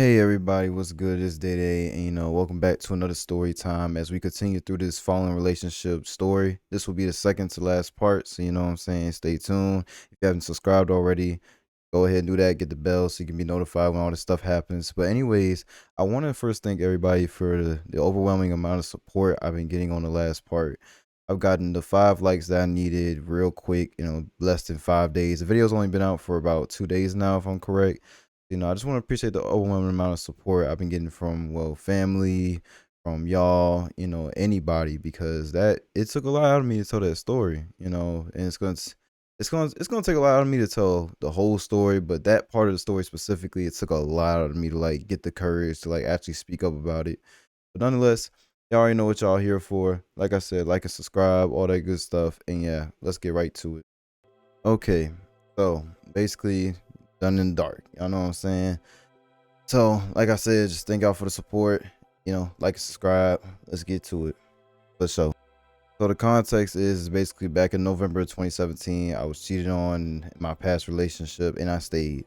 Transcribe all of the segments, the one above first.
Hey everybody, what's good? It's Dede, and welcome back to another story time as we continue through this fallen relationship story. This will be the second to last part, so you know what I'm saying. Stay tuned. If you haven't subscribed already, go ahead and do that. Get the bell so you can be notified when all this stuff happens. But anyways, I want to first thank everybody for the overwhelming amount of support I've been getting on the last part. I've gotten the 5 likes that I needed real quick, less than 5 days. The video's only been out for about 2 days now, if I'm correct. I just want to appreciate the overwhelming amount of support I've been getting from, well, family, from y'all, anybody, because that it took a lot out of me to tell that story, and it's gonna take a lot out of me to tell the whole story, but that part of the story specifically, it took a lot out of me to like get the courage to like actually speak up about it. But nonetheless, y'all already know what y'all here for. Like I said, like and subscribe, all that good stuff, and yeah, let's get right to it. Okay, so basically, done in the dark. Y'all know what I'm saying? So, like I said, just thank y'all for the support. Like and subscribe. Let's get to it. Let's show. So the context is basically back in November 2017, I was cheated on in my past relationship and I stayed.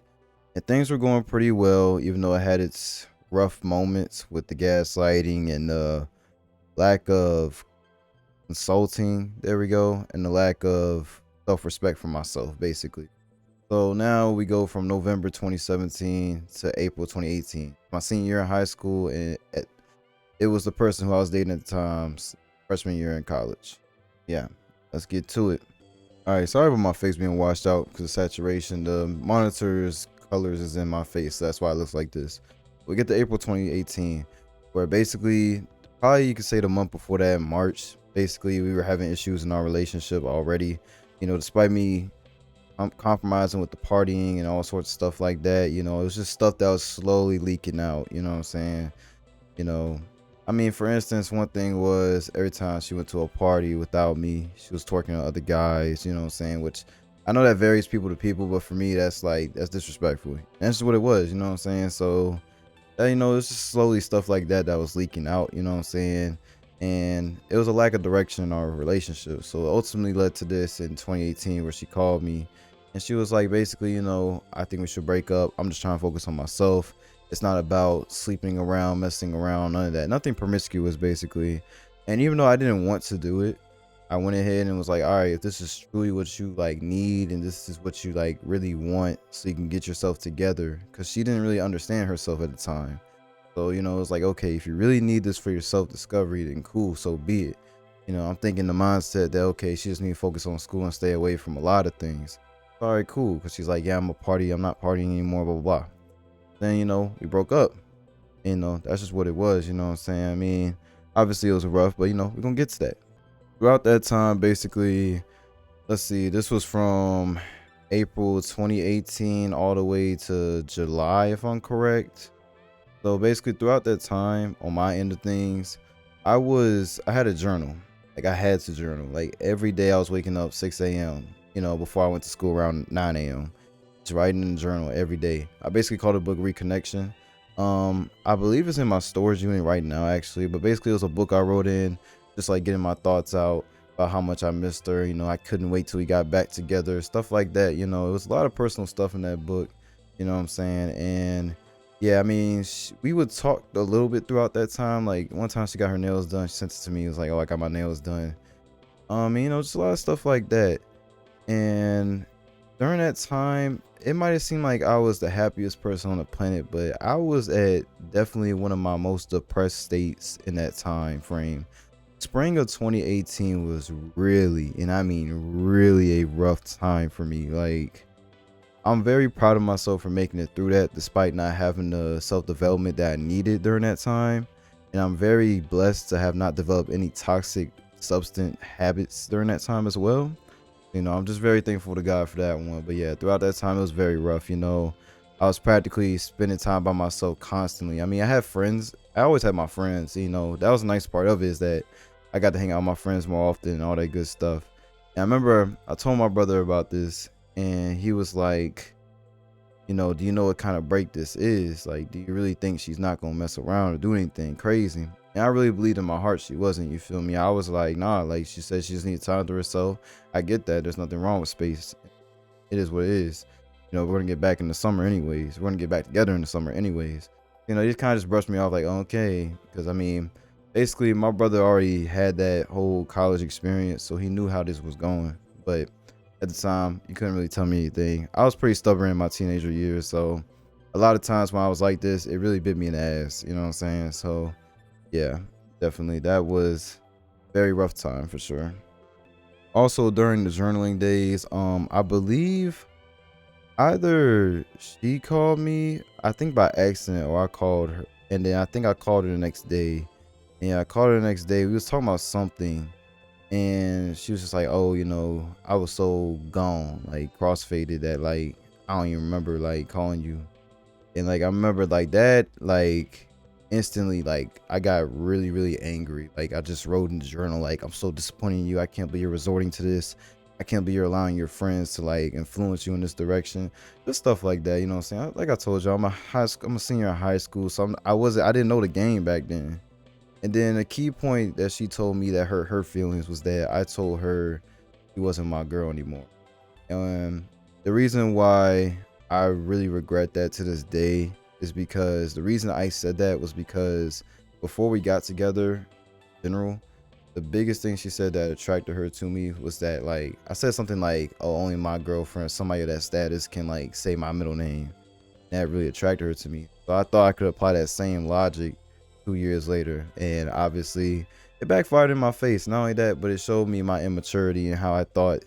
And things were going pretty well, even though it had its rough moments with the gaslighting and the lack of consulting. There we go. And the lack of self-respect for myself, basically. So now we go from November 2017 to April 2018. My senior year in high school, and it was the person who I was dating at the time, freshman year in college. Yeah, let's get to it. All right, sorry about my face being washed out because of saturation. The monitor's colors is in my face. So that's why it looks like this. We get to April 2018, where basically, probably you could say the month before that, March, basically we were having issues in our relationship already. Despite me compromising with the partying and all sorts of stuff like that. It was just stuff that was slowly leaking out. You know what I'm saying? You know, I mean, for instance, one thing was every time she went to a party without me, she was twerking on other guys. You know what I'm saying? Which I know that varies people to people, but for me, that's disrespectful. And that's just what it was. You know what I'm saying? So, it's just slowly stuff like that that was leaking out. You know what I'm saying? And it was a lack of direction in our relationship. So it ultimately led to this in 2018 where she called me and she was like, basically, I think we should break up. I'm just trying to focus on myself. It's not about sleeping around, messing around, none of that. Nothing promiscuous, basically. And even though I didn't want to do it, I went ahead and was like, all right, if this is truly what you like need and this is what you like really want so you can get yourself together, because she didn't really understand herself at the time. So, it was like, okay, if you really need this for your self discovery, then cool, so be it. I'm thinking the mindset that, okay, she just need to focus on school and stay away from a lot of things. All right, cool. Because she's like, yeah, I'm not partying anymore, blah, blah, blah. Then, we broke up. That's just what it was, you know what I'm saying? I mean, obviously it was rough, but, we're going to get to that. Throughout that time, basically, let's see, this was from April 2018 all the way to July, if I'm correct. So basically throughout that time on my end of things, I had a journal. Like I had to journal. Like every day I was waking up 6 a.m., before I went to school around 9 a.m. Just writing in the journal every day. I basically called the book Reconnection. I believe it's in my storage unit right now actually, but basically it was a book I wrote in, just like getting my thoughts out about how much I missed her. I couldn't wait till we got back together, stuff like that. It was a lot of personal stuff in that book, you know what I'm saying? And yeah, I mean, we would talk a little bit throughout that time. Like one time she got her nails done, she sent it to me. It was like, oh, I got my nails done. Just a lot of stuff like that. And during that time, it might have seemed like I was the happiest person on the planet, but I was at definitely one of my most depressed states in that time frame. Spring of 2018 was really, and I mean really, a rough time for me. Like, I'm very proud of myself for making it through that despite not having the self-development that I needed during that time. And I'm very blessed to have not developed any toxic substance habits during that time as well. I'm just very thankful to God for that one. But yeah, throughout that time, it was very rough. I was practically spending time by myself constantly. I mean, I had friends. I always had my friends. That was a nice part of it, is that I got to hang out with my friends more often and all that good stuff. And I remember I told my brother about this, and he was like, do you know what kind of break this is? Like, do you really think she's not gonna mess around or do anything crazy? And I really believed in my heart she wasn't, you feel me? I was like, nah, like she said she just needs time to herself. I get that. There's nothing wrong with space. It is what it is. We're gonna get back in the summer anyways. We're gonna get back together in the summer anyways. he just kind of just brushed me off like, okay, because I mean, basically my brother already had that whole college experience, so he knew how this was going. But at the time, you couldn't really tell me anything. I was pretty stubborn in my teenager years, so a lot of times when I was like this, it really bit me in the ass. You know what I'm saying? So yeah, definitely that was very rough time for sure. Also during the journaling days, I believe either she called me, I think by accident, or I called her, and then I think I called her the next day. And yeah, I called her the next day. We was talking about something, and she was just like, "Oh, I was so gone, like crossfaded that like I don't even remember like calling you." And like I remember like that, like instantly, like I got really, really angry. Like I just wrote in the journal, like, "I'm so disappointed in you. I can't believe you're resorting to this. I can't believe you're allowing your friends to like influence you in this direction." Just stuff like that, you know what I'm saying? Like I told you, I'm a senior in high school, so I didn't know the game back then. And then a key point that she told me that hurt her feelings was that I told her she wasn't my girl anymore. And the reason why I really regret that to this day is because the reason I said that was because before we got together, in general, the biggest thing she said that attracted her to me was that like I said something like, "Oh, only my girlfriend, somebody of that status can like say my middle name." And that really attracted her to me. So I thought I could apply that same logic 2 years later, and obviously it backfired in my face. Not only that, but it showed me my immaturity and how I thought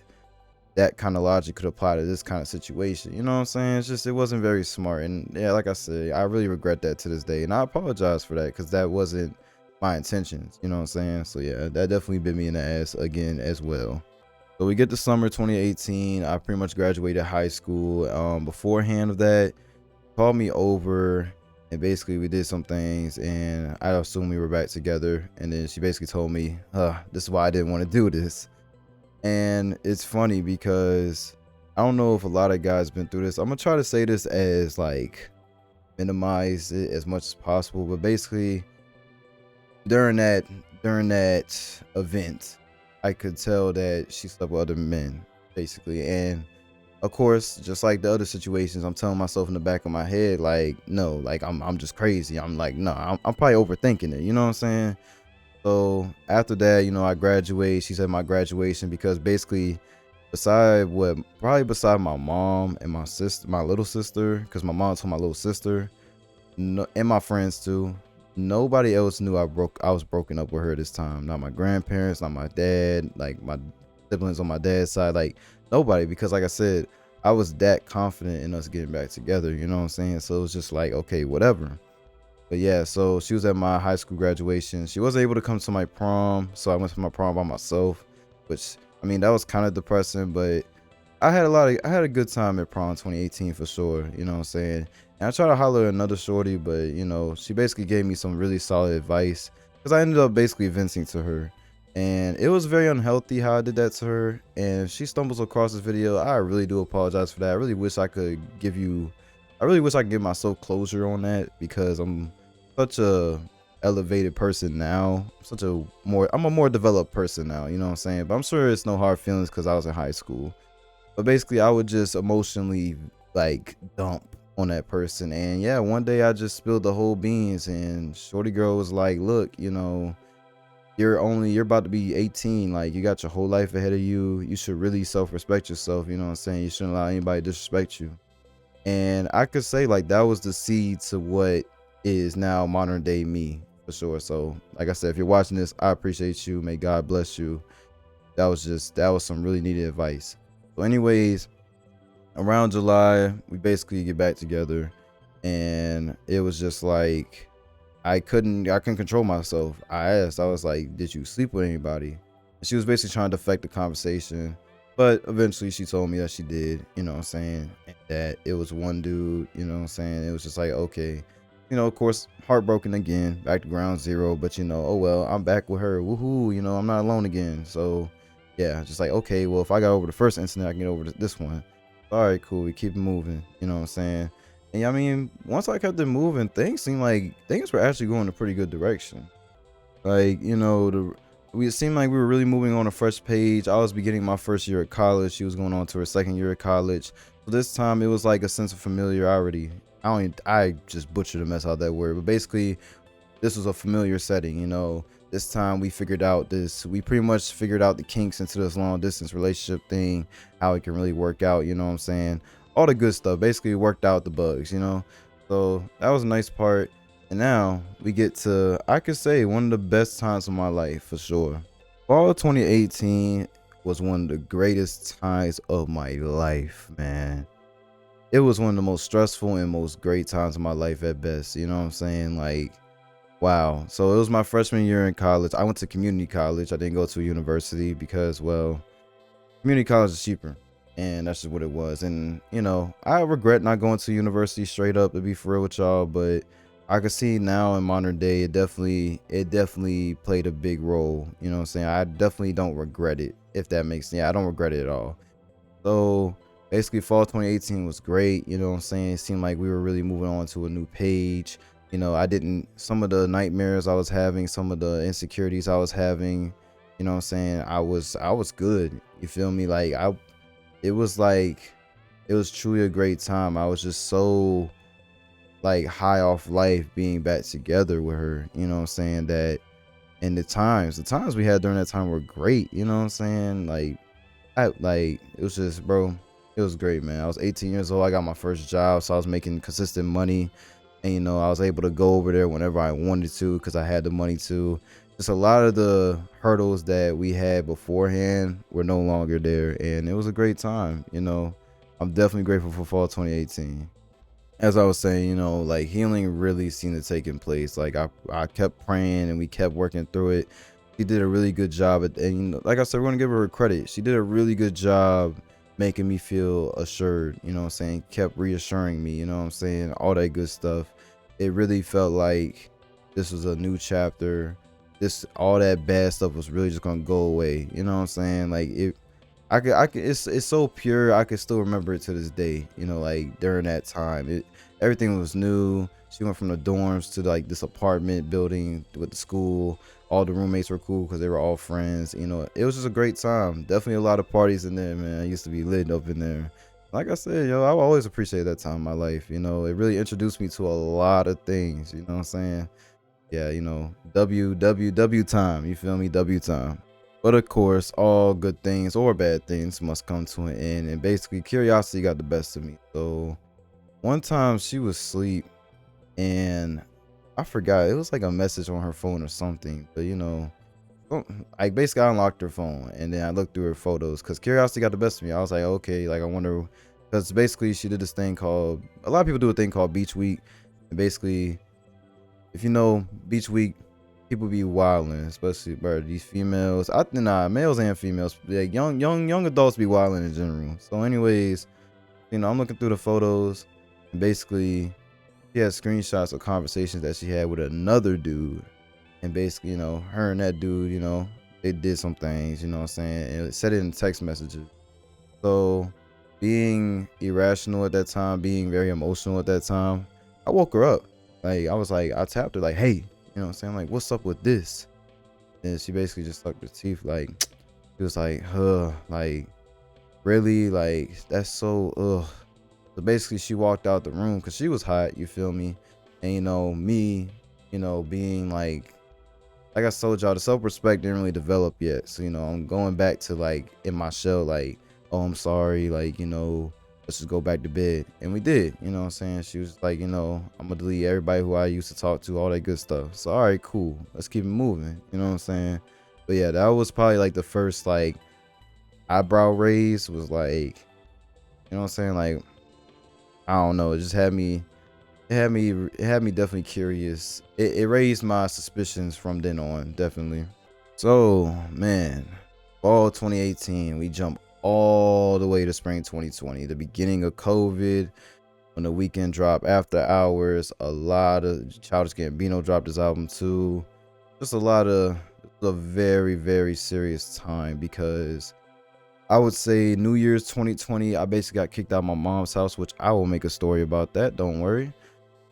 that kind of logic could apply to this kind of situation. You know what I'm saying? It's just it wasn't very smart. And yeah, like I said, I really regret that to this day. And I apologize for that because that wasn't my intentions. You know what I'm saying? So yeah, that definitely bit me in the ass again as well. So we get to summer 2018. I pretty much graduated high school. Beforehand of that, called me over and basically we did some things and I assumed we were back together. And then she basically told me, this is why I didn't want to do this. And it's funny because I don't know if a lot of guys been through this. I'm gonna try to say this as like minimize it as much as possible, but basically during that during that event, I could tell that she slept with other men, basically. And of course, just like the other situations, I'm telling myself in the back of my head, like, no, like I'm just crazy. I'm like, no, I'm probably overthinking it. You know what I'm saying? So after that, I graduate. She said my graduation because basically, beside my mom and my sister, my little sister, because my mom told my little sister, no, and my friends too. Nobody else knew I was broken up with her this time. Not my grandparents, not my dad, like my siblings on my dad's side, like nobody. Because like I said, I was that confident in us getting back together. You know what I'm saying? So it was just like, okay, whatever. But yeah, so she was at my high school graduation. She wasn't able to come to my prom, so I went to my prom by myself, which I mean that was kind of depressing, but I had a good time at prom 2018 for sure, you know what I'm saying? And I tried to holler at another shorty, but she basically gave me some really solid advice because I ended up basically venting to her. And it was very unhealthy how I did that to her. And if she stumbles across this video, I really do apologize for that. I really wish I could give myself closure on that because I'm such a elevated person now. I'm a more developed person now, you know what I'm saying? But I'm sure it's no hard feelings because I was in high school. But basically I would just emotionally like dump on that person. And yeah, one day I just spilled the whole beans and shorty girl was like, "Look, you're about to be 18, like you got your whole life ahead of you. You should really self-respect yourself, you know what I'm saying? You shouldn't allow anybody to disrespect you." And I could say like that was the seed to what is now modern day me for sure. So like I said, if you're watching this, I appreciate you. May God bless you. That was some really needed advice. So anyways, around July, we basically get back together and it was just like I couldn't control myself. I was like, "Did you sleep with anybody?" And she was basically trying to deflect the conversation. But eventually she told me that she did, you know what I'm saying? And that it was one dude, you know what I'm saying? It was just like, okay. Of course, heartbroken again, back to ground zero, but oh well, I'm back with her. Woohoo, I'm not alone again. So yeah, just like, okay, well, if I got over the first incident, I can get over this one. All right, cool. We keep it moving, you know what I'm saying? And I mean, once I kept it moving, things seemed like things were actually going a pretty good direction. Like, it seemed like we were really moving on a fresh page. I was beginning my first year at college. She was going on to her second year at college. So this time it was like a sense of familiarity. I just butchered the mess out of that word, but basically this was a familiar setting, this time we pretty much figured out the kinks into this long distance relationship thing, how it can really work out, you know what I'm saying, all the good stuff, basically worked out the bugs. So that was a nice part. And now we get to, I could say, one of the best times of my life for sure. Fall 2018 was one of the greatest times of my life, man. It was one of the most stressful and most great times of my life at best, you know what I'm saying, like, wow. So it was my freshman year in college. I went to community college. I didn't go to a university because, well, community college is cheaper, and that's just what it was. And I regret not going to university, straight up, to be for real with y'all. But I can see now in modern day, it definitely played a big role. You know what I'm saying? I definitely don't regret it, if that makes sense. Yeah, I don't regret it at all. So basically, fall 2018 was great. You know what I'm saying? It seemed like we were really moving on to a new page. I didn't, some of the nightmares I was having, some of the insecurities I was having, you know what I'm saying, I was good. You feel me? It was like, it was truly a great time. I was just so like high off life being back together with her, you know what I'm saying, that, and the times we had during that time were great, you know what I'm saying, it was just, bro, it was great, man. I was 18 years old. I got my first job, so I was making consistent money. And I was able to go over there whenever I wanted to because I had the money to. Just a lot of the hurdles that we had beforehand were no longer there, and it was a great time. I'm definitely grateful for fall 2018. As I was saying, like, healing really seemed to take in place. Like, I kept praying and we kept working through it. She did a really good job and like I said, we're gonna give her credit. She did a really good job making me feel assured, you know what I'm saying, kept reassuring me, you know what I'm saying, all that good stuff. It really felt like this was a new chapter. This, all that bad stuff was really just gonna go away, you know what I'm saying, like, I could, it's so pure. I could still remember it to this day. Like, during that time, everything was new. She went from the dorms to like this apartment building with the school. All the roommates were cool because they were all friends. It was just a great time. Definitely a lot of parties in there, man. I used to be lit up in there. Like I said, I always appreciate that time in my life. It really introduced me to a lot of things. You know what I'm saying? Yeah, W time. You feel me? W time. But of course, all good things or bad things must come to an end. And basically, curiosity got the best of me. So one time she was asleep and I forgot. It was like a message on her phone or something. But I basically unlocked her phone and then I looked through her photos because curiosity got the best of me. I was like, okay, like, I wonder, because basically she did this thing called, a lot of people do a thing called Beach Week. And basically, if you know Beach Week, people be wilding, especially, bro, these females. Males and females, like young adults be wilding in general. So anyways, I'm looking through the photos and basically she had screenshots of conversations that she had with another dude. And basically, her and that dude, they did some things, you know what I'm saying? And it said it in text messages. So being irrational at that time, being very emotional at that time, I woke her up. Like, I tapped her like, hey, you know what I'm saying? Like, what's up with this? And she basically just sucked her teeth. Like, she was like, huh, like, really? Like, that's so, ugh. So basically she walked out the room because she was hot, you feel me? And me, being like I told y'all, the self-respect didn't really develop yet. So, I'm going back to like in my shell, like, oh, I'm sorry, like, let's just go back to bed. And we did, you know what I'm saying? She was like, I'm gonna delete everybody who I used to talk to, all that good stuff. So all right, cool. Let's keep it moving. You know what I'm saying? But yeah, that was probably like the first like eyebrow raise was like, you know what I'm saying? Like, I don't know. It just had me it had me definitely curious. It raised my suspicions from then on, definitely. So, man, fall 2018, we jump all the way to spring 2020, the beginning of COVID, when the weekend drop after hours. A lot of Childish Gambino dropped his album too. Just a very, very serious time because I would say New Year's 2020, I basically got kicked out of my mom's house, which I will make a story about that, don't worry.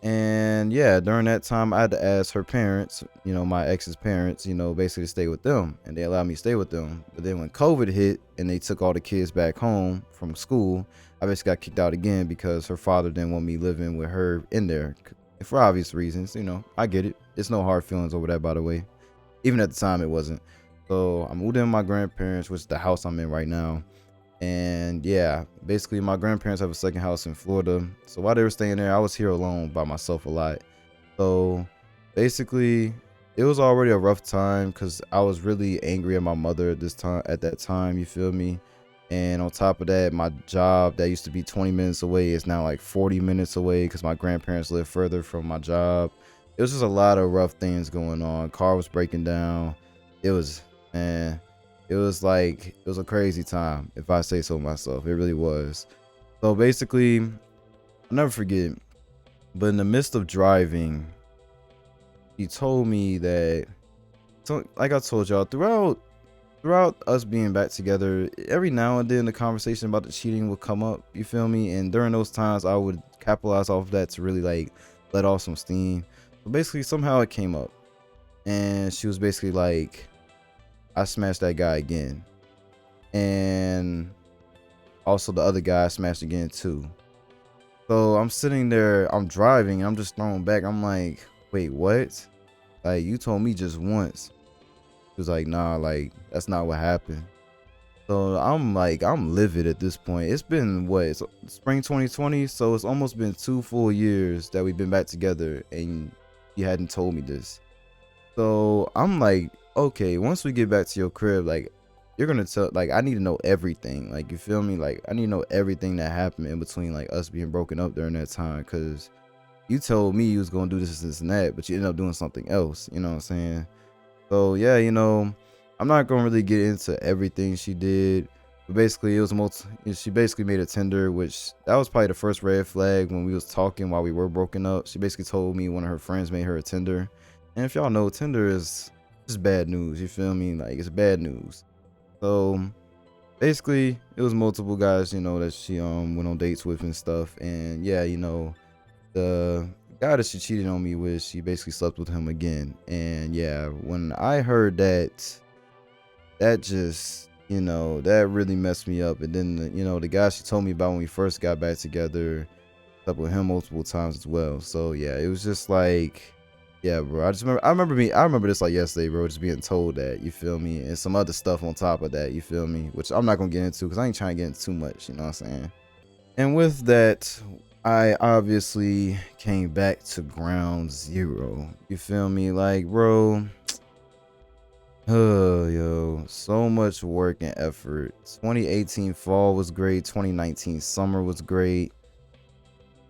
And yeah, during that time, I had to ask her parents, my ex's parents, basically to stay with them. And they allowed me to stay with them. But then when COVID hit and they took all the kids back home from school, I basically got kicked out again because her father didn't want me living with her in there for obvious reasons. I get it. It's no hard feelings over that, by the way. Even at the time, it wasn't. So I moved in with my grandparents, which is the house I'm in right now. And yeah, basically my grandparents have a second house in Florida. So while they were staying there, I was here alone by myself a lot. So basically, it was already a rough time because I was really angry at my mother at that time, you feel me? And on top of that, my job that used to be 20 minutes away is now like 40 minutes away because my grandparents live further from my job. It was just a lot of rough things going on. Car was breaking down. It was, man, it was a crazy time, if I say so myself. It really was. So basically, I'll never forget, but in the midst of driving, he told me that, so like I told y'all, throughout us being back together, every now and then the conversation about the cheating would come up, you feel me? And during those times I would capitalize off of that to really like let off some steam. But basically somehow it came up, and she was basically like, I smashed that guy again, and also the other guy I smashed again too. So I'm sitting there, I'm driving, I'm just thrown back. I'm like, wait, what? Like, you told me just once. She was like, nah, like, that's not what happened. So I'm like, I'm livid at this point. It's been what? It's spring 2020, so it's almost been 2 full years that we've been back together, and you hadn't told me this. So I'm like, okay, once we get back to your crib, like, you're gonna tell, like, I need to know everything. Like, you feel me? Like, I need to know everything that happened in between, like, us being broken up during that time, because you told me you was gonna do this and that, but you ended up doing something else. You know what I'm saying? So yeah, I'm not gonna really get into everything she did, but basically it was she basically made a Tinder, which that was probably the first red flag when we was talking while we were broken up. She basically told me one of her friends made her a Tinder, and if y'all know, Tinder is just bad news. You feel me? Like, it's bad news. So basically it was multiple guys, that she went on dates with and stuff, and yeah, the guy that she cheated on me with, she basically slept with him again. And yeah, when I heard that, that just, that really messed me up. And then the guy she told me about when we first got back together, slept with him multiple times as well. So yeah, it was just like, yeah, bro, I remember this like yesterday, bro, just being told that, you feel me, and some other stuff on top of that, you feel me, which I'm not gonna get into because I ain't trying to get into too much, you know what I'm saying? And with that, I obviously came back to ground zero. You feel me? Like, bro, yo, so much work and effort. 2018 fall was great. 2019 summer was great.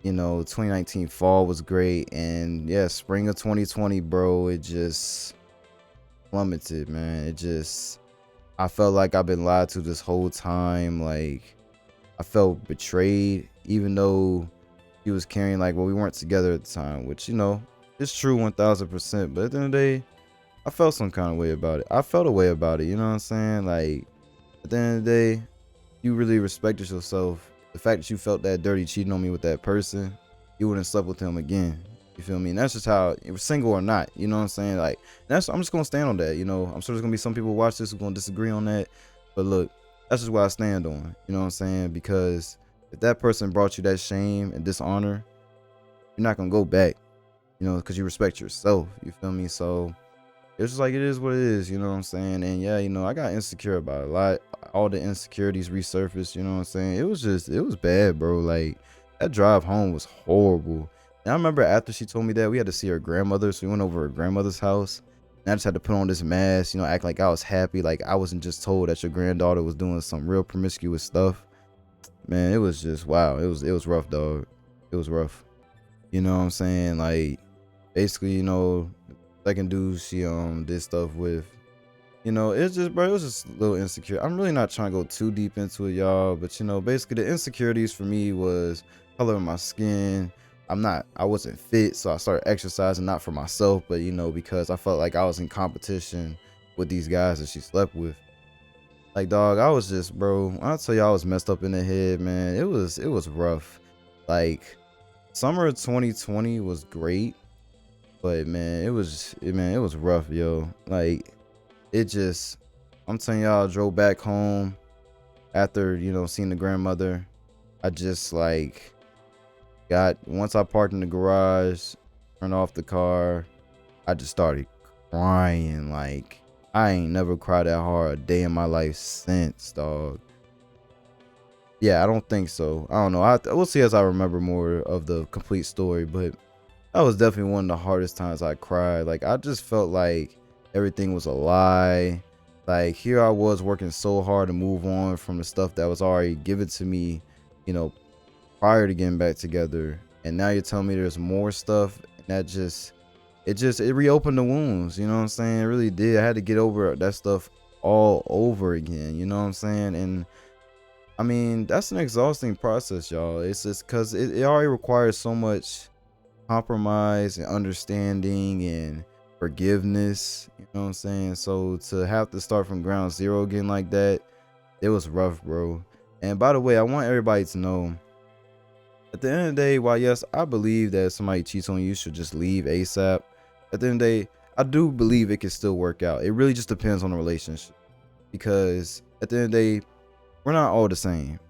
2019 fall was great. And yeah, spring of 2020, bro, it just plummeted, man. I felt like I've been lied to this whole time. Like, I felt betrayed, even though he was carrying, like, well, we weren't together at the time, which, it's true 1000%. But at the end of the day, I felt some kind of way about it. I felt a way about it, you know what I'm saying? Like, at the end of the day, you really respected yourself. The fact that you felt that dirty cheating on me with that person, you wouldn't slept with him again. You feel me? And that's just how, it was single or not, you know what I'm saying? Like, I'm just gonna stand on that, I'm sure there's gonna be some people who watch this who gonna disagree on that. But look, that's just what I stand on, you know what I'm saying? Because if that person brought you that shame and dishonor, you're not gonna go back, because you respect yourself, you feel me? So it's just like, it is what it is, you know what I'm saying? And yeah, I got insecure about it a lot. All the insecurities resurfaced, you know what I'm saying? It was bad, bro. Like, that drive home was horrible. And I remember after she told me that, we had to see her grandmother, so we went over her grandmother's house. And I just had to put on this mask, act like I was happy, like I wasn't just told that your granddaughter was doing some real promiscuous stuff. Man, it was just, wow. It was rough, dog. It was rough. You know what I'm saying? Like, basically, second dude she did stuff with, it's just, bro, it was just a little insecure. I'm really not trying to go too deep into it, y'all, but basically the insecurities for me was color of my skin. I wasn't fit, so I started exercising, not for myself, but because I felt like I was in competition with these guys that she slept with. Like, dog, I was just, bro, when I tell you I was messed up in the head, man, it was rough. Like, summer of 2020 was great, but man, it was rough, yo. Like, I'm telling y'all, I drove back home after, seeing the grandmother. I just like got once I parked in the garage, turned off the car, I just started crying. Like I ain't never cried that hard a day in my life since, dog. Yeah, I don't think so. I don't know. We'll see as I remember more of the complete story, but that was definitely one of the hardest times I cried. Like I just felt like everything was a lie. Like here I was working so hard to move on from the stuff that was already given to me, you know, prior to getting back together. And now you're telling me there's more stuff, and that it reopened the wounds, you know what I'm saying? It really did. I had to get over that stuff all over again, you know what I'm saying? And I mean, that's an exhausting process, y'all. It's just because it already requires so much compromise and understanding and forgiveness, you know what I'm saying? So to have to start from ground zero again like that, it was rough, bro. And by the way, I want everybody to know, at the end of the day, while yes, I believe that if somebody cheats on you, you should just leave ASAP. At the end of the day, I do believe it can still work out. It really just depends on the relationship, because at the end of the day, we're not all the same.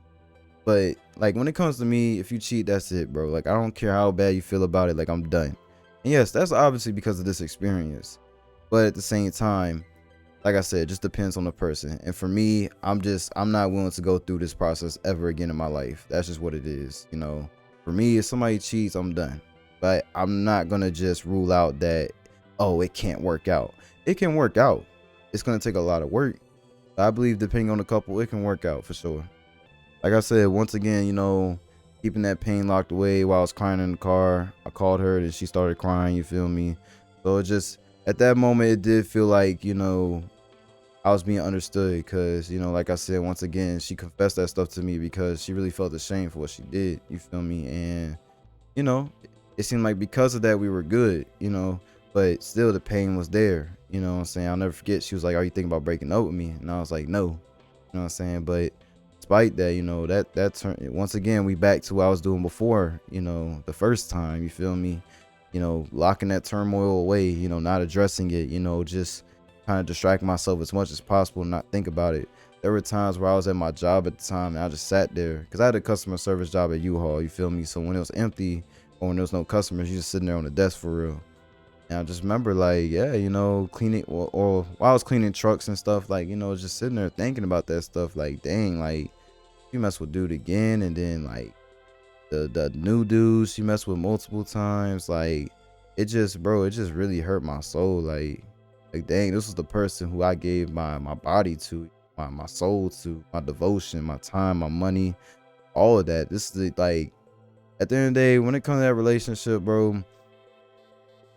But like when it comes to me, if you cheat, that's it, bro. Like I don't care how bad you feel about it. Like I'm done. And yes, that's obviously because of this experience. But at the same time, like I said, it just depends on the person. And for me, I'm not willing to go through this process ever again in my life. That's just what it is. You know, for me, if somebody cheats, I'm done. But I'm not gonna just rule out that, oh, it can't work out. It can work out. It's gonna take a lot of work. But I believe depending on the couple, it can work out for sure. Like I said, once again, you know, keeping that pain locked away while I was crying in the car. I called her and she started crying, you feel me? So it just, at that moment, it did feel like, you know, I was being understood, because, you know, like I said, once again, she confessed that stuff to me because she really felt ashamed for what she did, you feel me? And, you know, it seemed like because of that, we were good, you know, but still the pain was there, you know what I'm saying? I'll never forget, she was like, are you thinking about breaking up with me? And I was like, no, you know what I'm saying? But despite that, you know, that turned, once again, we back to what I was doing before, you know, the first time, you feel me? You know, locking that turmoil away, you know, not addressing it, you know, just kind of distract myself as much as possible and not think about it. There were times where I was at my job at the time and I just sat there, because I had a customer service job at U-Haul, you feel me? So when it was empty or when there was no customers, you just sitting there on the desk for real. And I just remember, like, yeah, you know, cleaning, or while I was cleaning trucks and stuff, like, you know, just sitting there thinking about that stuff, like, dang, like, you mess with dude again, and then like the new dudes she messed with multiple times, like it just, bro, it just really hurt my soul. Like dang, this was the person who I gave my body to, my soul to, my devotion, my time, my money, all of that. This is like, at the end of the day, when it comes to that relationship, bro,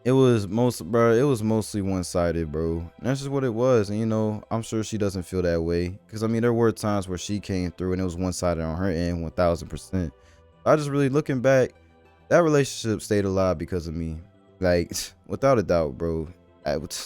it was mostly one-sided, bro. And that's just what it was. And you know, I'm sure she doesn't feel that way, because I mean, there were times where she came through and it was one-sided on her end, 1000%. I just really, looking back, that relationship stayed alive because of me. Like without a doubt, bro.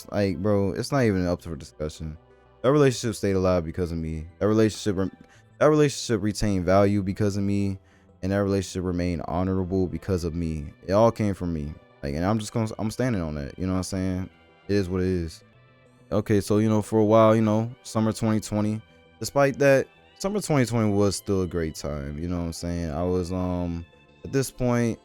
Like, bro, it's not even up for discussion. That relationship stayed alive because of me. That relationship retained value because of me, and that relationship remained honorable because of me. It all came from me. Like, and I'm standing on that. You know what I'm saying? It is what it is. Okay, so you know, for a while, you know, summer 2020. Despite that, summer 2020 was still a great time. You know what I'm saying? I was at this point,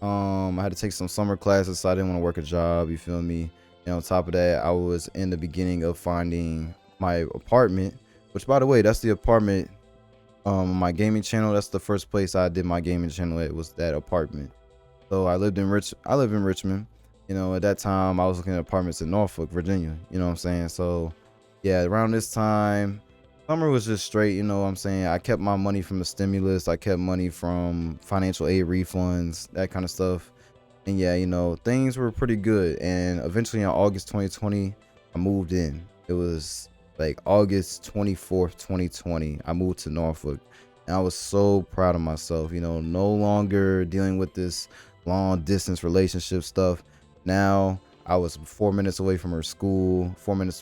I had to take some summer classes, so I didn't want to work a job. You feel me? And on top of that, I was in the beginning of finding my apartment. Which, by the way, that's the apartment. My gaming channel. That's the first place I did my gaming channel at, was that apartment. So I live in Richmond. You know, at that time I was looking at apartments in Norfolk, Virginia. You know what I'm saying? So yeah, around this time, summer was just straight, you know what I'm saying? I kept my money from the stimulus, I kept money from financial aid refunds, that kind of stuff. And yeah, you know, things were pretty good. And eventually in August 2020, I moved in. It was like August 24th, 2020. I moved to Norfolk. And I was so proud of myself, you know, no longer dealing with this long distance relationship stuff. Now I was 4 minutes away from her school,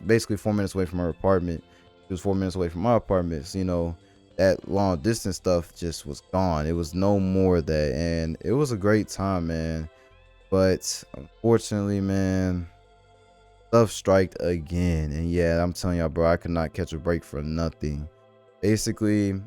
basically 4 minutes away from her apartment. It was 4 minutes away from my apartment. So, you know, that long distance stuff just was gone. It was no more of that. And it was a great time, man. But unfortunately, man, stuff striked again. And yeah, I'm telling y'all, bro, I could not catch a break for nothing. Basically,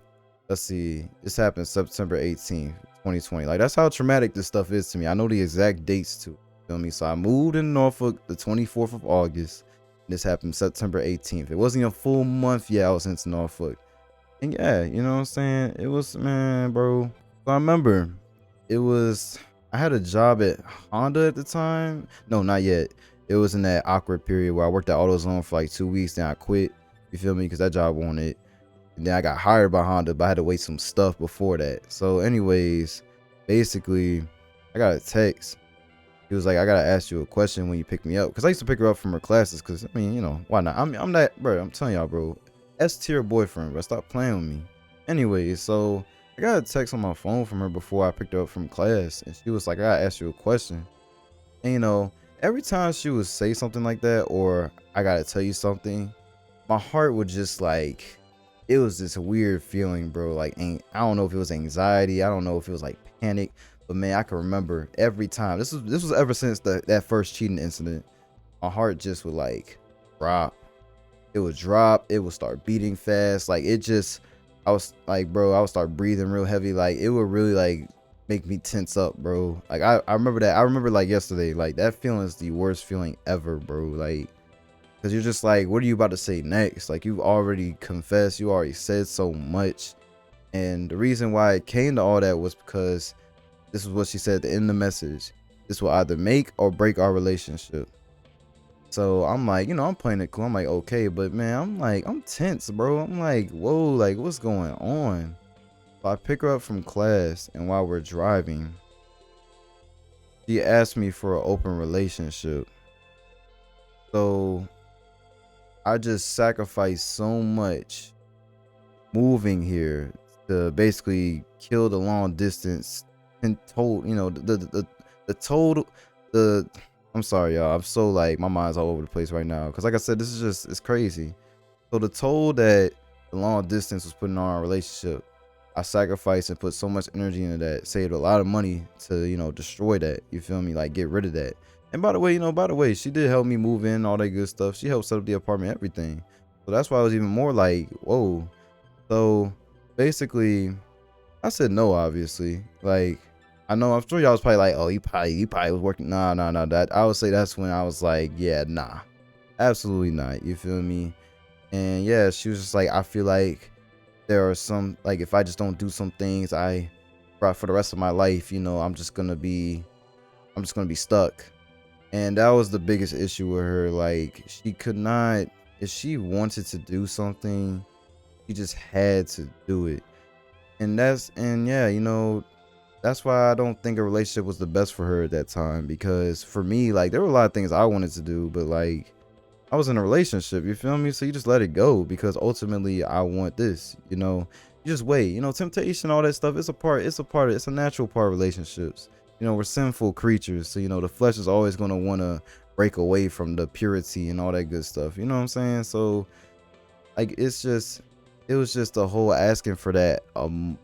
let's see, this happened September 18th, 2020. Like, that's how traumatic this stuff is to me. I know the exact dates too. Feel me? So I moved in Norfolk the 24th of August. This happened September 18th. It wasn't a full month yet I was into Norfolk. And yeah, you know what I'm saying? It was, man, bro. So I remember it was, I had a job at Honda at the time. No, not yet. It was in that awkward period where I worked at AutoZone for like 2 weeks, then I quit. You feel me? Because that job wanted. And then I got hired by Honda, but I had to wait some stuff before that. So anyways, basically, I got a text. He was like, I gotta ask you a question when you pick me up. Because I used to pick her up from her classes. Because, I mean, you know, why not? I'm that, bro. I'm telling y'all, bro. S-tier boyfriend, bro. Stop playing with me. Anyways, so I got a text on my phone from her before I picked her up from class. And she was like, I gotta ask you a question. And, you know, every time she would say something like that, or I gotta tell you something, my heart would just like, it was this weird feeling, bro. Like, I don't know if it was anxiety. I don't know if it was like panic. But man, I can remember every time. This was ever since that first cheating incident. My heart just would like drop. It would drop. It would start beating fast. Like, it just, I was like, bro, I would start breathing real heavy. Like, it would really like make me tense up, bro. Like, I remember that. I remember like yesterday. Like, that feeling is the worst feeling ever, bro. Like, because you're just like, what are you about to say next? Like, you've already confessed. You already said so much. And the reason why it came to all that was because this is what she said at the end of the message. This will either make or break our relationship. So I'm like, you know, I'm playing it cool. I'm like, okay. But man, I'm like, I'm tense, bro. I'm like, whoa, like, what's going on? So I pick her up from class. And while we're driving, she asked me for an open relationship. So I just sacrificed so much moving here to basically kill the long distance and told, you know, the total, I'm sorry, y'all. I'm so like, my mind's all over the place right now. Cause like I said, this is just, it's crazy. So the toll that the long distance was putting on our relationship, I sacrificed and put so much energy into that, saved a lot of money to, you know, destroy that. You feel me? Like, get rid of that. And by the way, you know, she did help me move in, all that good stuff. She helped set up the apartment, everything. So that's why I was even more like, whoa. So basically, I said no, obviously. Like, I know, I'm sure y'all was probably like, oh, he probably was working. Nah. That, I would say that's when I was like, yeah, nah, absolutely not. You feel me? And yeah, she was just like, I feel like there are some, like, if I just don't do some things, for the rest of my life, you know, I'm just gonna be stuck. And that was the biggest issue with her. Like, she could not, if she wanted to do something, she just had to do it. And yeah, you know, that's why I don't think a relationship was the best for her at that time. Because for me, like, there were a lot of things I wanted to do, but like, I was in a relationship, you feel me? So you just let it go, because ultimately I want this, you know. You just wait, you know, temptation, all that stuff, it's a natural part of relationships. You know, we're sinful creatures, so you know, the flesh is always going to want to break away from the purity and all that good stuff, you know what I'm saying? So like, it was just a whole asking for that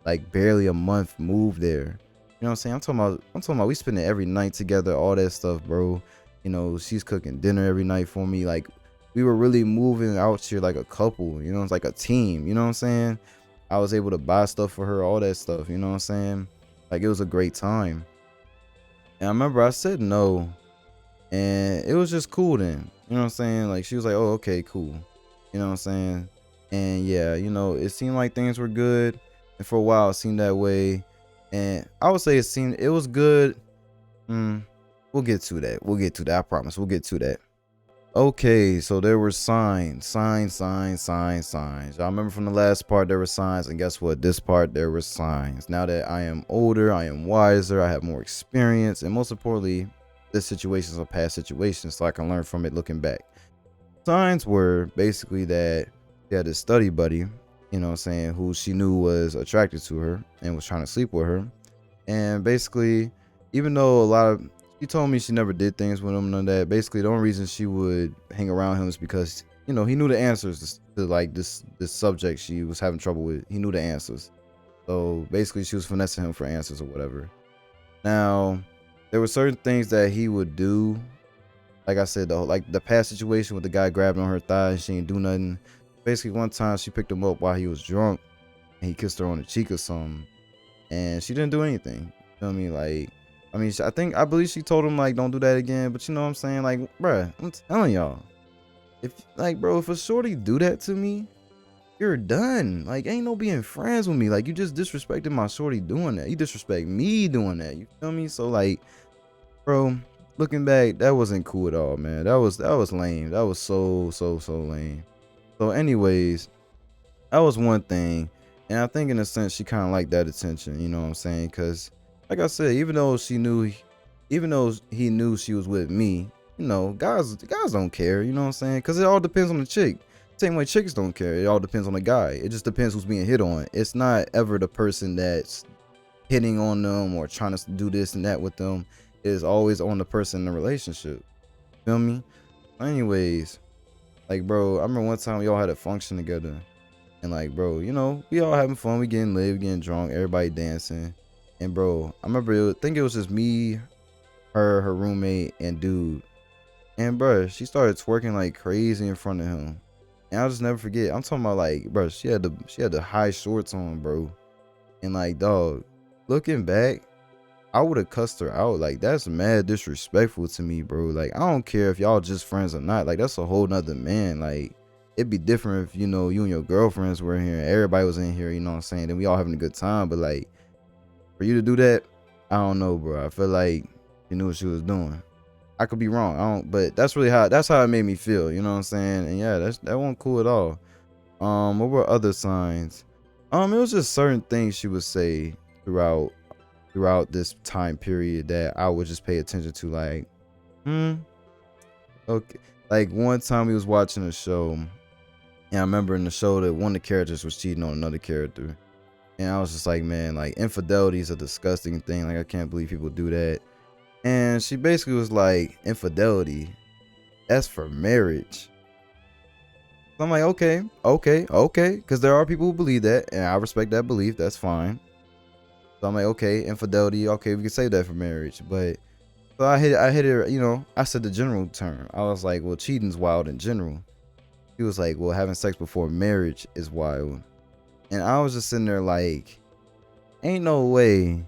like barely a month move there. You know what I'm saying? I'm talking about we spend it every night together, all that stuff, bro. You know, she's cooking dinner every night for me. Like, we were really moving out here like a couple, you know, it's like a team, you know what I'm saying? I was able to buy stuff for her, all that stuff, you know what I'm saying? Like, it was a great time. And I remember I said no, and it was just cool then. You know what I'm saying? Like, she was like, oh, okay, cool. You know what I'm saying? And yeah, you know, it seemed like things were good. And for a while, it seemed that way. And I would say it was good. We'll get to that. I promise. We'll get to that. Okay, so there were signs. Y'all remember from the last part, there were signs. And guess what? This part, there were signs. Now that I am older, I am wiser, I have more experience. And most importantly, this situation is a past situation, so I can learn from it looking back. Signs were basically that she had this study buddy, you know what I'm saying, who she knew was attracted to her and was trying to sleep with her. And basically, even though she told me she never did things with him, none of that, basically the only reason she would hang around him is because, you know, he knew the answers to like this subject she was having trouble with. He knew the answers. So basically she was finessing him for answers or whatever. Now, there were certain things that he would do. Like I said, like the past situation with the guy grabbing on her thigh and she didn't do nothing. Basically, one time she picked him up while he was drunk, and he kissed her on the cheek or something, and she didn't do anything. You feel me? Like, I mean, I believe she told him like, don't do that again. But you know what I'm saying? Like, bruh, I'm telling y'all, if like, bro, if a shorty do that to me, you're done. Like, ain't no being friends with me. Like, you just disrespected my shorty doing that. You disrespect me doing that. You feel me? So like, bro, looking back, that wasn't cool at all, man. That was lame. That was so lame. So anyways, that was one thing. And I think in a sense she kind of liked that attention, you know what I'm saying? Cause like I said, even though he knew she was with me, you know, guys don't care, you know what I'm saying? Cause it all depends on the chick. Same way chicks don't care. It all depends on the guy. It just depends who's being hit on. It's not ever the person that's hitting on them or trying to do this and that with them. It is always on the person in the relationship. Feel me? Anyways, like, bro, I remember one time we all had a function together. And like, bro, you know, we all having fun. We getting lit, we getting drunk, everybody dancing. And bro, I remember, I think it was just me, her roommate, and dude. And bro, she started twerking like crazy in front of him. And I'll just never forget. I'm talking about like, bro, she had the high shorts on, bro. And like, dog, looking back, I would have cussed her out. Like, that's mad disrespectful to me, bro. Like, I don't care if y'all just friends or not. Like, that's a whole nother man. Like, it'd be different if, you know, you and your girlfriends were here and everybody was in here, you know what I'm saying? Then we all having a good time. But like, for you to do that, I don't know, bro. I feel like you knew what she was doing. I could be wrong. But that's how it made me feel, you know what I'm saying? And yeah, that wasn't cool at all. What were other signs? It was just certain things she would say throughout this time period that I would just pay attention to, like, okay. Like, one time we was watching a show, and I remember in the show that one of the characters was cheating on another character. And I was just like, man, like, infidelity is a disgusting thing. Like, I can't believe people do that. And she basically was like, infidelity, that's for marriage. So I'm like, okay. Because there are people who believe that, and I respect that belief. That's fine. So I'm like, okay, infidelity, okay, we can say that for marriage. But so I hit it, you know, I said the general term. I was like, well, cheating's wild in general. He was like, well, having sex before marriage is wild. And I was just sitting there like, ain't no way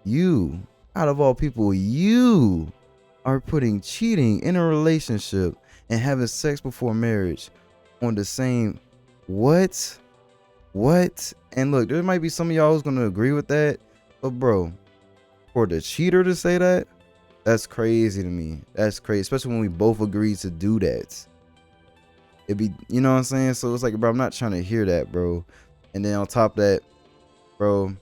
you, out of all people, you are putting cheating in a relationship and having sex before marriage on the same, what? And look, there might be some of y'all who's gonna agree with that, but bro, for the cheater to say that, that's crazy to me. That's crazy, especially when we both agreed to do that. It'd be, you know what I'm saying? So it's like, bro, I'm not trying to hear that, bro. And then on top of that, bro,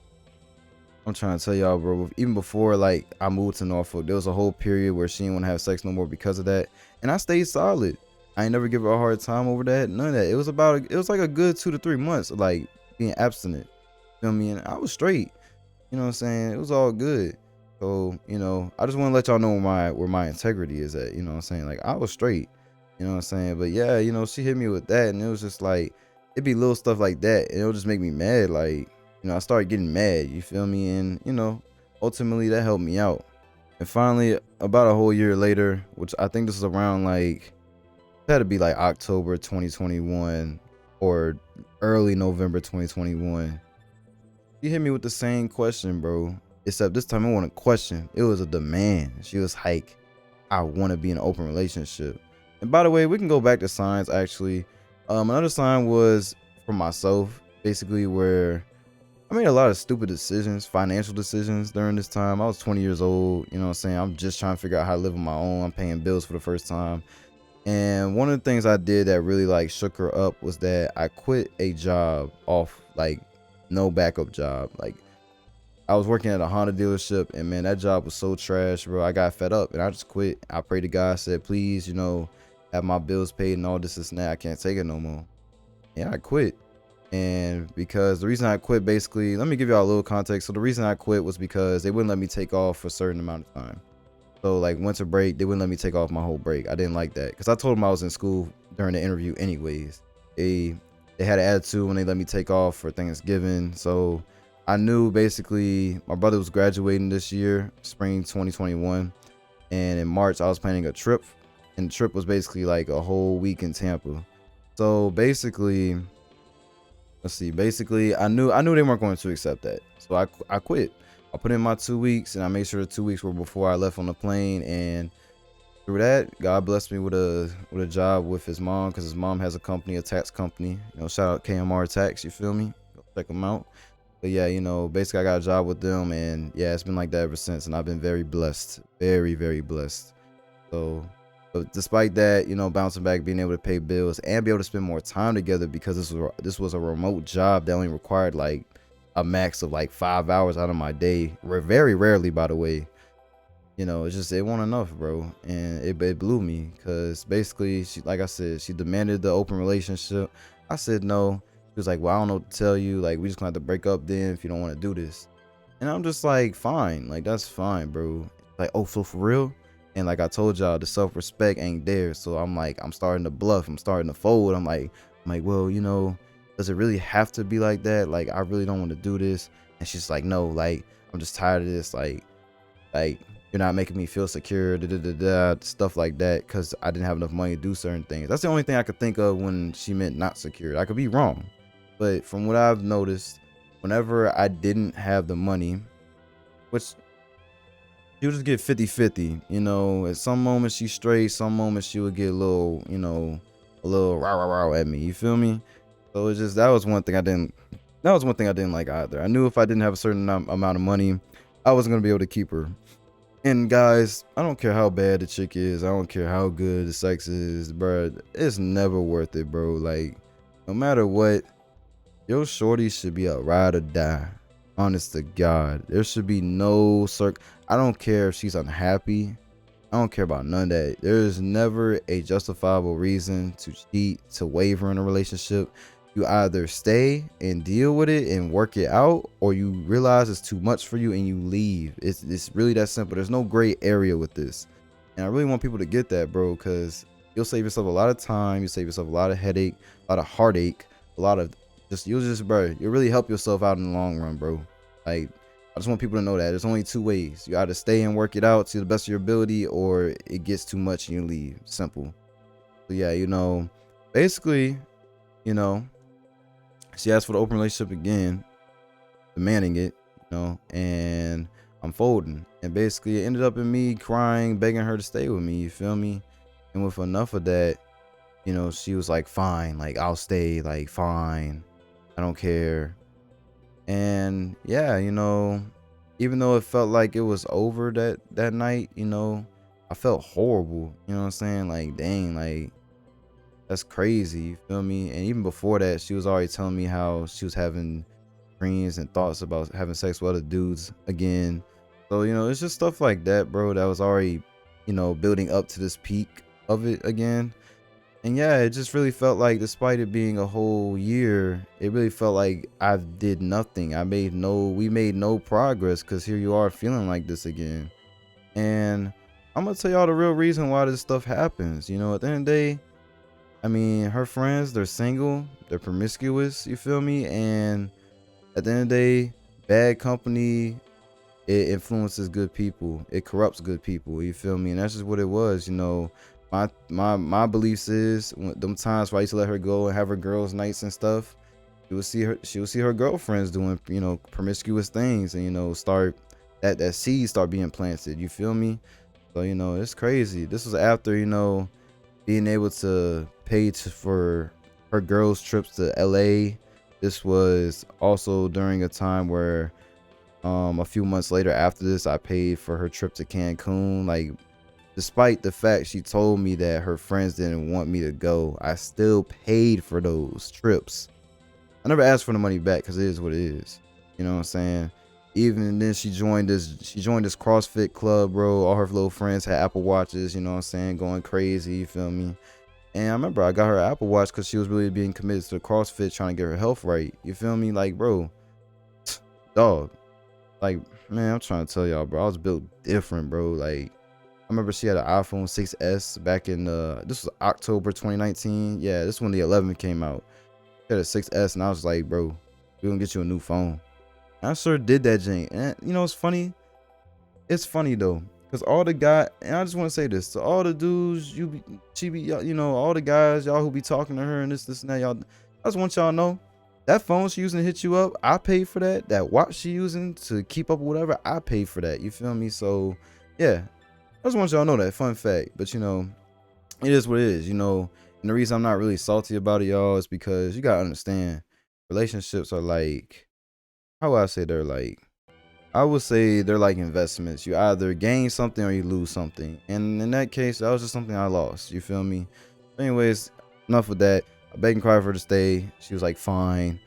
I'm trying to tell y'all, bro, even before like I moved to Norfolk, there was a whole period where she didn't want to have sex no more because of that, and I stayed solid. I ain't never give her a hard time over that. None of that. It was like a good 2 to 3 months of like being abstinent. Feel me? And I was straight. You know what I'm saying? It was all good. So, you know, I just want to let y'all know where my integrity is at. You know what I'm saying? Like, I was straight. You know what I'm saying? But yeah, you know, she hit me with that, and it was just like, it'd be little stuff like that, and it'll just make me mad. Like, you know, I started getting mad. You feel me? And, you know, ultimately that helped me out. And finally, about a whole year later, which I think this is around like, it had to be like October 2021 or early November 2021. She hit me with the same question, bro. Except this time it wasn't a question. It was a demand. She was like, I want to be in an open relationship. And by the way, we can go back to signs actually. Another sign was for myself, basically, where I made a lot of stupid decisions, financial decisions during this time. I was 20 years old, you know what I'm saying? I'm just trying to figure out how to live on my own. I'm paying bills for the first time. And one of the things I did that really like shook her up was that I quit a job off, like, no backup job. Like, I was working at a Honda dealership, and man, that job was so trash, bro. I got fed up and I just quit. I prayed to God, said, please, you know, have my bills paid and all this and that. I can't take it no more. Yeah, I quit. And because the reason I quit, basically, let me give y'all a little context. So the reason I quit was because they wouldn't let me take off for a certain amount of time. So like winter break, they wouldn't let me take off my whole break. I didn't like that because I told them I was in school during the interview anyways. They had an attitude when they let me take off for Thanksgiving. So I knew basically my brother was graduating this year, spring 2021. And in March, I was planning a trip. And the trip was basically like a whole week in Tampa. So basically, let's see. Basically, I knew they weren't going to accept that, so I quit. I put in my 2 weeks, and I made sure the 2 weeks were before I left on the plane. And through that, God blessed me with a job with his mom, because his mom has a company, a tax company. Shout out KMR Tax. You feel me? Go check them out. But yeah, basically I got a job with them, and yeah, it's been like that ever since, and I've been very blessed, very, very blessed. So, but despite that, bouncing back, being able to pay bills and be able to spend more time together, because this was a remote job that only required like a max of like 5 hours out of my day. Very rarely, by the way. It's just it wasn't enough, bro, and it blew me, because basically she, like I said, she demanded the open relationship. I said no. She was like, well, I don't know what to tell you. Like, we just gonna have to break up then if you don't want to do this. And I'm just like, fine, like that's fine, bro. Like, oh, so for real? And like I told y'all, the self-respect ain't there. So I'm like, I'm starting to bluff. I'm starting to fold. I'm like, well, does it really have to be like that? Like, I really don't want to do this. And she's like, no, like, I'm just tired of this. Like you're not making me feel secure, stuff like that, because I didn't have enough money to do certain things. That's the only thing I could think of when she meant not secure. I could be wrong, but from what I've noticed, whenever I didn't have the money, which she would just get 50-50. At some moments she's straight, some moments she would get a little, a little rah rah rah at me. You feel me? So it's just, that was one thing I didn't like either. I knew if I didn't have a certain amount of money, I wasn't gonna be able to keep her. And guys, I don't care how bad the chick is, I don't care how good the sex is, bro. It's never worth it, bro. Like, no matter what, your shorty should be a ride or die. Honest to God, there should be no I don't care if she's unhappy. I don't care about none of that. There is never a justifiable reason to cheat, to waver in a relationship. You either stay and deal with it and work it out, or you realize it's too much for you and you leave. It's really that simple. There's no gray area with this. And I really want people to get that, bro, because you'll save yourself a lot of time. You save yourself a lot of headache, a lot of heartache, a lot of bro, you'll really help yourself out in the long run, bro. Like, I just want people to know that there's only two ways. You either stay and work it out to the best of your ability, or it gets too much and you leave. Simple. So yeah, basically, she asked for the open relationship again, demanding it, and I'm folding. And basically it ended up in me crying, begging her to stay with me, you feel me? And with enough of that, she was like, fine, like, I'll stay, like, fine, I don't care. And yeah, even though it felt like it was over that night, I felt horrible. You know what I'm saying? Like, dang, like, that's crazy. You feel me? And even before that, she was already telling me how she was having dreams and thoughts about having sex with other dudes again. So, it's just stuff like that, bro, that was already, building up to this peak of it again. And yeah, it just really felt like, despite it being a whole year, it really felt like I did nothing. We made no progress, because here you are feeling like this again. And I'm gonna tell y'all the real reason why this stuff happens. At the end of the day, I mean, her friends, they're single, they're promiscuous, you feel me? And at the end of the day, bad company, it influences good people. It corrupts good people, you feel me? And that's just what it was, My beliefs is, them times where I used to let her go and have her girls' nights and stuff, she would see her girlfriends doing, promiscuous things, and start that seed start being planted, you feel me? So, it's crazy. This was after, being able to pay for her girls' trips to LA. This was also during a time where a few months later after this, I paid for her trip to Cancun. Like, despite the fact she told me that her friends didn't want me to go, I still paid for those trips. I never asked for the money back, because it is what it is. You know what I'm saying? Even then, she joined this CrossFit club, bro. All her little friends had Apple Watches, you know what I'm saying, going crazy, you feel me? And I remember I got her an Apple Watch because she was really being committed to the CrossFit, trying to get her health right, you feel me? Like, bro, dog, like, man, I'm trying to tell y'all, bro, I was built different, bro. Like, I remember she had an iPhone 6S back in this was October 2019. Yeah, this is when the 11 came out. She had a 6S, and I was like, bro, we're gonna get you a new phone. And I sure did that, Jane. And it's funny. It's funny though, because all the guys, and I just want to say this to all the dudes, all the guys, y'all who be talking to her and this and that, y'all, I just want y'all to know, That phone she using to hit you up, I paid for that. That watch she using to keep up with whatever, I paid for that. You feel me? So yeah, I just want y'all to know that fun fact. But it is what it is, and the reason I'm not really salty about it, y'all, is because you gotta understand relationships are like, how would I say, they're like, I would say they're like investments. You either gain something or you lose something. And in that case, that was just something I lost. You feel me? Anyways, enough with that. I begged and cried for her to stay. She was like, fine.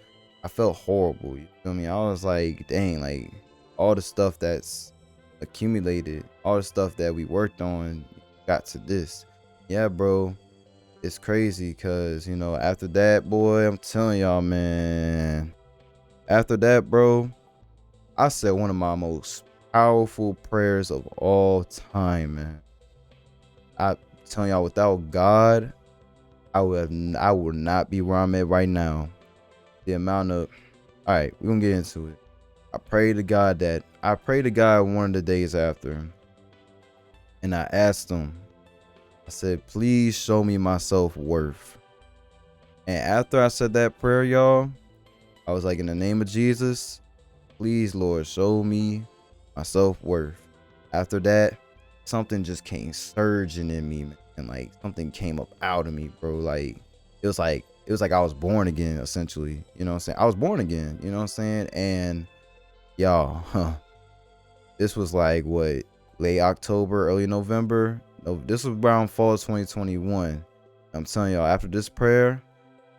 I felt horrible. You feel me? I was like, dang, like all the stuff that's accumulated, all the stuff that we worked on got to this. Yeah, bro. It's crazy because, after that, boy, I'm telling y'all, man. After that, bro, I said one of my most powerful prayers of all time, man. I telling y'all, without God, I would not be where I'm at right now. The amount of, all right, we're gonna get into it. I prayed to God one of the days after, and I asked him, I said, please show me my self-worth. And after I said that prayer, y'all, I was like, in the name of Jesus, please, Lord, show me my self-worth. After that, something just came surging in me, man. And like something came up out of me, bro. Like it was like I was born again, essentially. You know what I'm saying? I was born again, you know what I'm saying? And y'all, this was like what, late October, early November. No, this was around fall 2021. I'm telling y'all, after this prayer,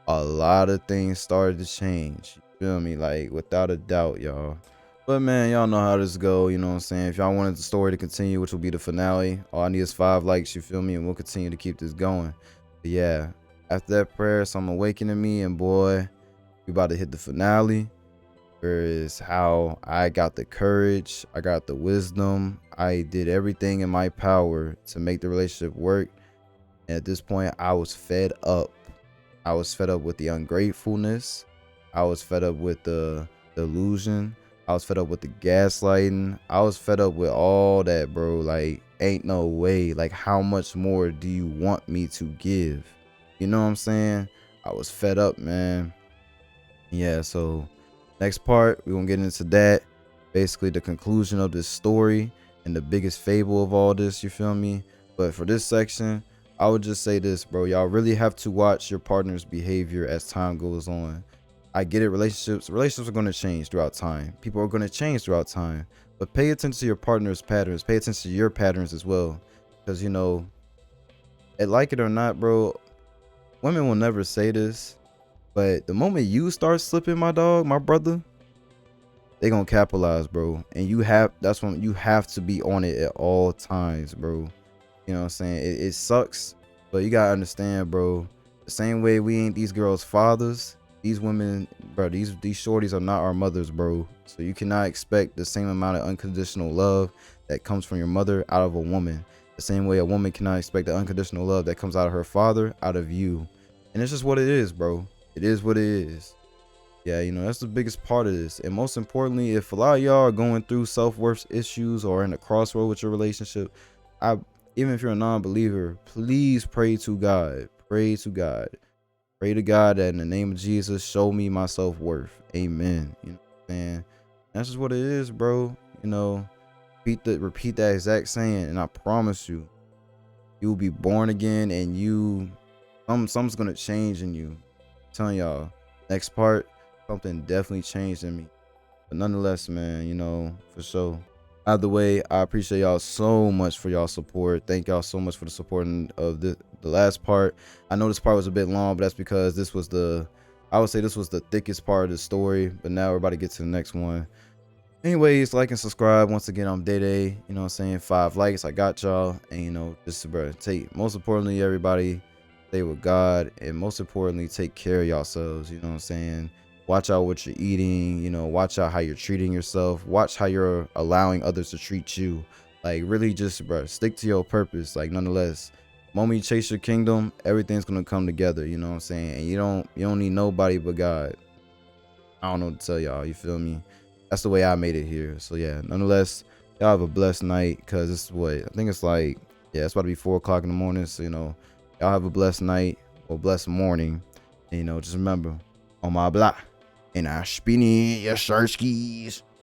a lot of things started to change. You feel me? Like without a doubt, y'all. But man, y'all know how this go. You know what I'm saying? If y'all wanted the story to continue, which will be the finale, all I need is 5 likes. You feel me? And we'll continue to keep this going. But yeah, after that prayer, something awakened in me, and boy, we about to hit the finale. Where is how I got the courage, I got the wisdom, I did everything in my power to make the relationship work. And at this point, I was fed up. I was fed up with the ungratefulness. I was fed up with the delusion. I was fed up with the gaslighting. I was fed up with all that, bro. Like, ain't no way. Like, how much more do you want me to give? You know what I'm saying? I was fed up, man. Yeah, so next part, we're gonna get into that. Basically, the conclusion of this story and the biggest fable of all this, you feel me? But for this section, I would just say this, bro. Y'all really have to watch your partner's behavior as time goes on. I get it, relationships are going to change throughout time. People are going to change throughout time. But pay attention to your partner's patterns. Pay attention to your patterns as well. Because, like it or not, bro, women will never say this. But the moment you start slipping, my dog, my brother, they going to capitalize, bro. And that's when you have to be on it at all times, bro. You know what I'm saying? It sucks, but you gotta understand, bro. The same way we ain't these girls' fathers, these women, bro, these shorties are not our mothers, bro. So you cannot expect the same amount of unconditional love that comes from your mother out of a woman. The same way a woman cannot expect the unconditional love that comes out of her father out of you. And it's just what it is, bro. It is what it is. Yeah, that's the biggest part of this. And most importantly, if a lot of y'all are going through self-worth issues or in a crossroad with your relationship, even if you're a non-believer, please pray to God. Pray to God. Pray to God that in the name of Jesus, show me my self-worth. Amen. You know what I'm saying? That's just what it is, bro. Repeat that exact saying, and I promise you, you'll be born again, and something's gonna change in you. I'm telling y'all, next part, something definitely changed in me. But nonetheless, man, for sure. Either way, I appreciate y'all so much for y'all support. Thank y'all so much for the support of the last part. I know this part was a bit long, but that's because I would say this was the thickest part of the story. But now we're about to get to the next one. Anyways, like and subscribe. Once again, I'm Dede. You know what I'm saying? 5 likes, I got y'all. And just most importantly, everybody, stay with God, and most importantly, take care of yourselves. You know what I'm saying? Watch out what you're eating, watch out how you're treating yourself. Watch how you're allowing others to treat you. Like, really just, bro, stick to your purpose. Like, nonetheless, the moment you chase your kingdom, everything's going to come together. You know what I'm saying? And you don't need nobody but God. I don't know what to tell y'all. You feel me? That's the way I made it here. So, yeah, nonetheless, y'all have a blessed night, because it's I think it's like, yeah, it's about to be 4 o'clock in the morning. So, y'all have a blessed night or blessed morning. And, just remember, on my block. And I spinny your skis.